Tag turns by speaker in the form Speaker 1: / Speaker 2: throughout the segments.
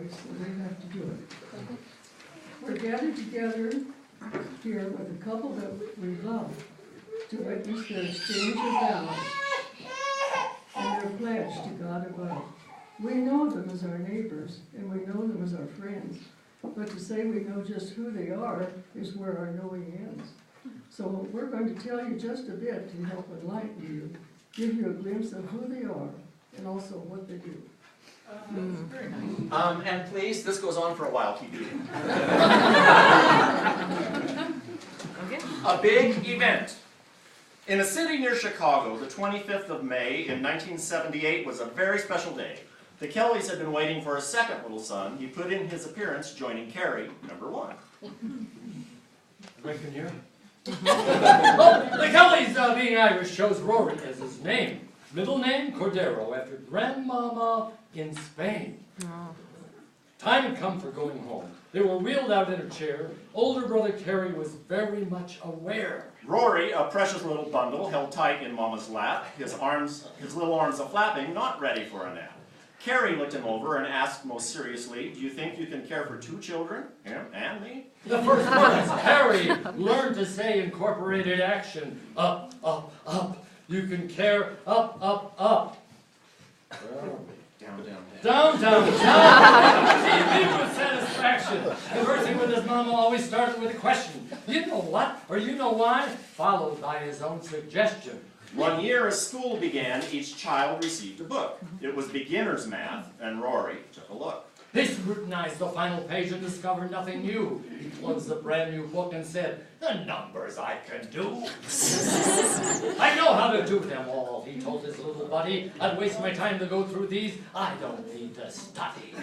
Speaker 1: place, so they have to do it. We're gathered together here with a couple that we love to witness their exchange of vows and their pledge to God above. We know them as our neighbors, and we know them as our friends, but to say we know just who they are is where our knowing ends. So we're going to tell you just a bit to help enlighten you, give you a glimpse of who they are, and also what they do.
Speaker 2: Very nice. And please, this goes on for a while, keep eating. A big event. In a city near Chicago, the 25th of May in 1978 was a very special day. The Kellys had been waiting for a second little son. He put in his appearance, joining Carrie, #1.
Speaker 3: Right in here. Well, the Kellys, being Irish, chose Rory as his name. Middle name, Cordero, after grandmama in Spain. Time had come for going home. They were wheeled out in a chair. Older brother Carrie was very much aware.
Speaker 2: Rory, a precious little bundle, held tight in Mama's lap, his little arms a-flapping, not ready for a nap. Carrie looked him over and asked most seriously, "Do you think you can care for 2 children, him and me?"
Speaker 3: The first words Carrie learned to say incorporated action. Up, up, up. You can care up, up, up.
Speaker 2: Down, down,
Speaker 3: Down, down, down. She beamed with satisfaction. Conversing with his mama always started with a question. You know what? Or you know why? Followed by his own suggestion.
Speaker 2: 1 year as school began, each child received a book. It was beginner's math, and Rory took a look.
Speaker 3: He scrutinized the final page and discovered nothing new. He closed the brand new book and said, "The numbers I can do." "I know how to do them all," he told his little buddy. "I'd waste my time to go through these. I don't need to study."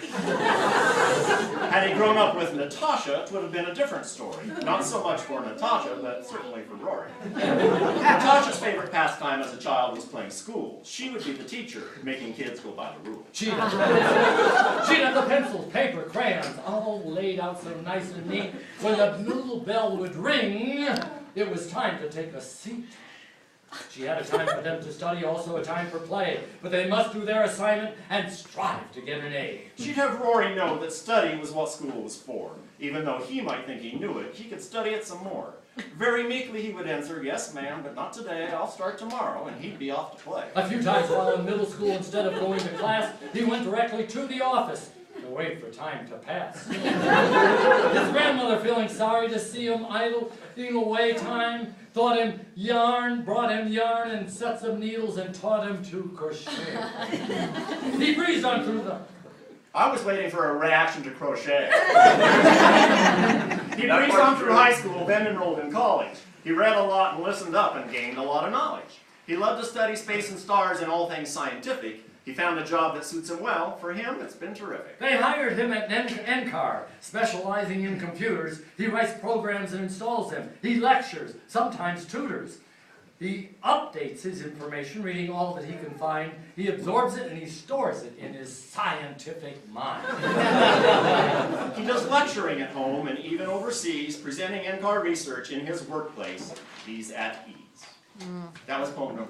Speaker 2: Had he grown up with Natasha, it would have been a different story. Not so much for Natasha, but certainly for Rory. Natasha's favorite pastime as a child was playing school. She would be the teacher, making kids go by the rules.
Speaker 3: She'd have the pencils, paper, crayons, all laid out so nice and neat. When the little bell would ring, it was time to take a seat. She had a time for them to study, also a time for play, but they must do their assignment and strive to get an A.
Speaker 2: She'd have Rory know that study was what school was for. Even though he might think he knew it, he could study it some more. Very meekly he would answer, "Yes, ma'am, but not today. I'll start tomorrow," and he'd be off to play.
Speaker 3: A few times while in middle school, instead of going to class, he went directly to the office to wait for time to pass. His grandmother, feeling sorry to see him idling away time, brought him yarn and sets of needles and taught him to crochet. He breezed on through the...
Speaker 2: I was waiting for a reaction to crochet. He breezed on through high school, then enrolled in college. He read a lot and listened up and gained a lot of knowledge. He loved to study space and stars and all things scientific. He found a job that suits him well. For him, it's been terrific.
Speaker 3: They hired him at NCAR, specializing in computers. He writes programs and installs them. He lectures, sometimes tutors. He updates his information, reading all that he can find. He absorbs it and he stores it in his scientific mind.
Speaker 2: He does lecturing at home and even overseas, presenting NCAR research in his workplace. He's at ease. That was poem #1.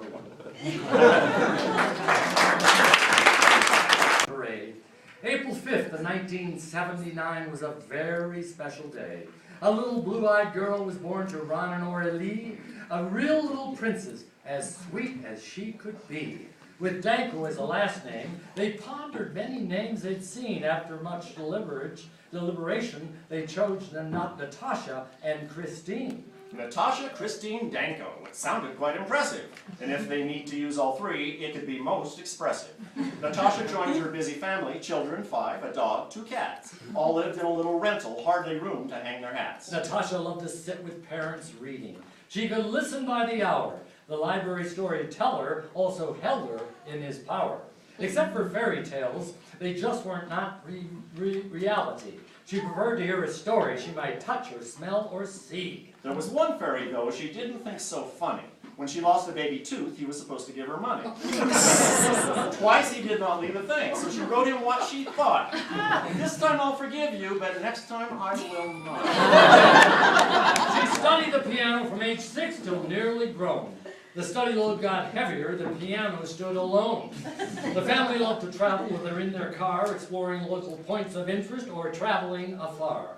Speaker 3: Parade. April 5th of 1979 was a very special day. A little blue-eyed girl was born to Ron and Aurelie, a real little princess, as sweet as she could be. With Danko as a last name, they pondered many names they'd seen. After much deliberation, they chose Natasha and Christine.
Speaker 2: Natasha, Christine, Danko. It sounded quite impressive. And if they need to use all 3, it could be most expressive. Natasha joined her busy family, children 5, a dog, 2 cats. All lived in a little rental, hardly room to hang their hats.
Speaker 3: Natasha loved to sit with parents reading. She could listen by the hour. The library storyteller also held her in his power. Except for fairy tales, they just weren't not reality. She preferred to hear a story she might touch or smell or see.
Speaker 2: There was one fairy, though, she didn't think so funny. When she lost a baby tooth, he was supposed to give her money. Twice he did not leave a thing, so she wrote him what she thought. "This time I'll forgive you, but next time I will not."
Speaker 3: She studied the piano from age 6 till nearly grown. The study load got heavier, the piano stood alone. The family loved to travel, whether in their car, exploring local points of interest, or traveling afar.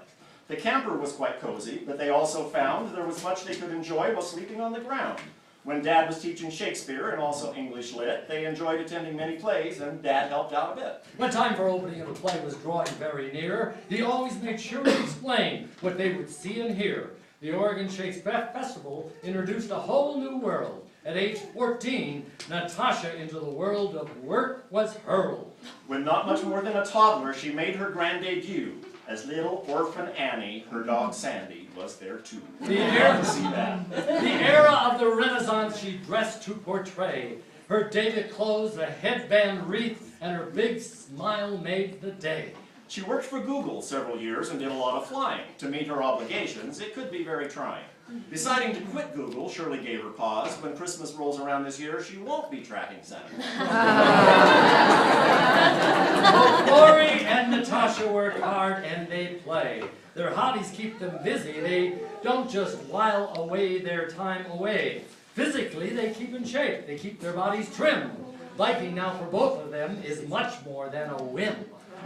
Speaker 2: The camper was quite cozy, but they also found there was much they could enjoy while sleeping on the ground. When Dad was teaching Shakespeare and also English Lit, they enjoyed attending many plays, and Dad helped out a bit.
Speaker 3: When time for opening of a play was drawing very near, he always made sure to explain what they would see and hear. The Oregon Shakespeare Festival introduced a whole new world. At age 14, Natasha into the world of work was hurled.
Speaker 2: When not much more than a toddler, she made her grand debut. As little orphan Annie, her dog Sandy was there too.
Speaker 3: The era of the Renaissance she dressed to portray. Her dated clothes, a headband wreath, and her big smile made the day.
Speaker 2: She worked for Google several years and did a lot of flying. To meet her obligations, it could be very trying. Deciding to quit Google surely gave her pause. When Christmas rolls around this year, she won't be tracking Santa.
Speaker 3: Both Rory and Natasha work hard and they play. Their hobbies keep them busy. They don't just while away their time away. Physically, they keep in shape. They keep their bodies trim. Biking now for both of them is much more than a whim.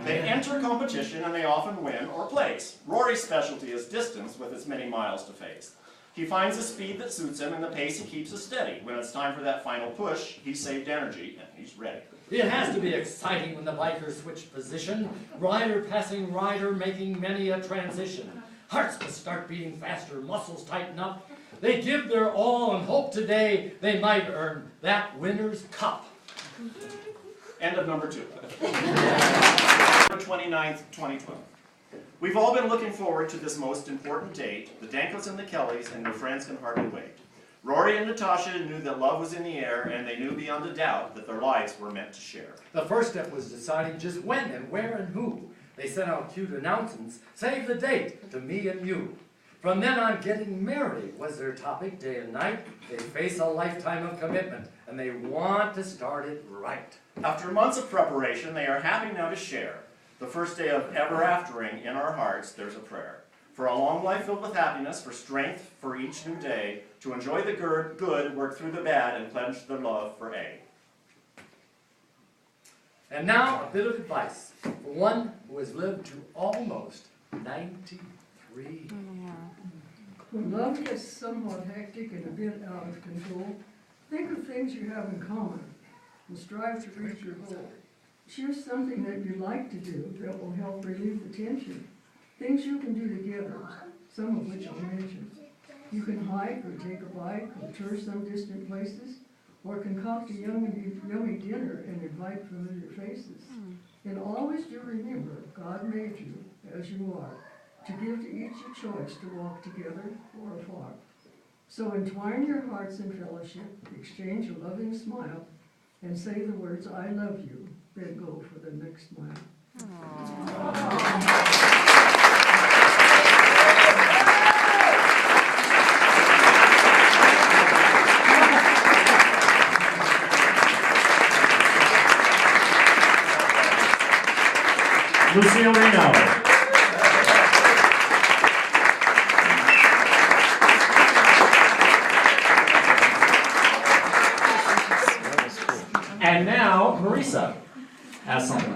Speaker 2: They enter competition and they often win or place. Rory's specialty is distance with as many miles to face. He finds the speed that suits him and the pace he keeps is steady. When it's time for that final push, he's saved energy and he's ready.
Speaker 3: It has to be exciting when the bikers switch position, rider passing rider, making many a transition. Hearts must start beating faster, muscles tighten up. They give their all and hope today they might earn that winner's cup.
Speaker 2: End of number 2. November 29th, 2012. We've all been looking forward to this most important date. The Dankos and the Kellys and their friends can hardly wait. Rory and Natasha knew that love was in the air, and they knew beyond a doubt that their lives were meant to share.
Speaker 3: The first step was deciding just when and where and who. They sent out cute announcements, save the date to me and you. From then on, getting married was their topic day and night. They face a lifetime of commitment, and they want to start it right.
Speaker 2: After months of preparation, they are happy now to share. The first day of ever aftering in our hearts, there's a prayer. For a long life filled with happiness, for strength for each new day, to enjoy the good, work through the bad, and pledge their love for A.
Speaker 3: And now, a bit of advice for one who has lived to almost 93.
Speaker 1: When love gets somewhat hectic and a bit out of control, think of things you have in common and strive to reach your goal. Choose something that you like to do that will help relieve the tension. Things you can do together, some of which I'll mention. You can hike or take a bike or tour some distant places, or concoct a yummy dinner and invite familiar faces. And always do remember, God made you as you are, to give to each a choice to walk together or afar. So entwine your hearts in fellowship, exchange a loving smile, and say the words, I love you, then go for the next mile.
Speaker 2: Lucille Reno. And now, Marisa has something.